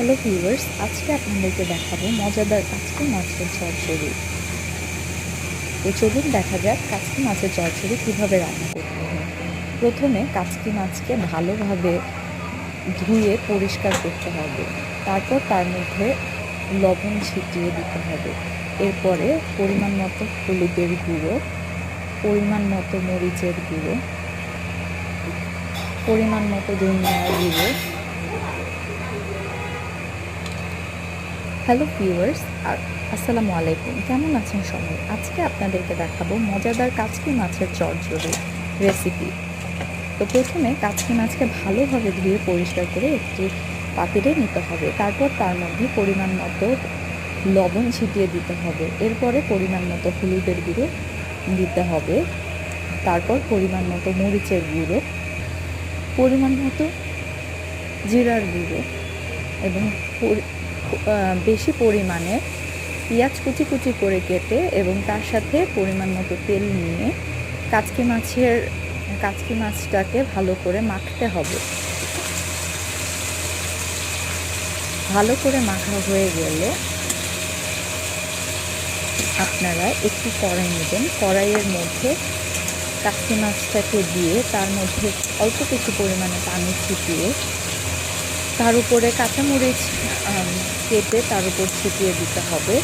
Hello viewers, আজকে আপনাদেরকে দেখাবো মজাদার কাচকি মাছের চচ্চড়ি। তো চলুন দেখা যাক কাচকি মাছের চচ্চড়ি কীভাবে রান্না করতে হয়। প্রথমে কাচকি মাছকে ভালোভাবে ধুয়ে পরিষ্কার করতে হবে। তারপর তার মধ্যে লবণ ছিটিয়ে দিতে হবে। এরপরে পরিমাণ মতো হলুদের গুঁড়ো, পরিমাণ মতো মরিচের গুঁড়ো, পরিমাণ মতো ধনিয়ার গুঁড়ো। হ্যালো ভিউয়ার্স, আসসালামু আলাইকুম। কেমন আছেন সবাই? আজকে আপনাদেরকে দেখাবো মজাদার কাচকি মাছের চচ্চড়ি রেসিপি। তো প্রথমে কাচকি মাছকে ভালোভাবে ধুয়ে পরিষ্কার করে একটি পাতিলে নিতে হবে। তারপর তার মধ্যে পরিমাণ মতো লবণ ছিটিয়ে দিতে হবে। এরপরে পরিমাণ মতো হলুদের গুঁড়ো দিতে হবে। তারপর পরিমাণ মতো মরিচের গুঁড়ো, পরিমাণ মতো জিরার গুঁড়ো এবং বেশি পরিমাণে পেঁয়াজ কুচি কুচি করে কেটে এবং তার সাথে পরিমাণ মতো তেল নিয়ে কাচকি মাছটাকে ভালো করে মাখতে হবে। ভালো করে মাখা হয়ে গেলে আপনারা একটি কড়াই নেবেন। কড়াইয়ের মধ্যে কাচকি মাছটাকে দিয়ে তার মধ্যে অল্প কিছু পরিমাণে পানি ছিটিয়ে তার উপরে কাঁচামরিচ কেটে তার উপর ছিটিয়ে দিতে হবে।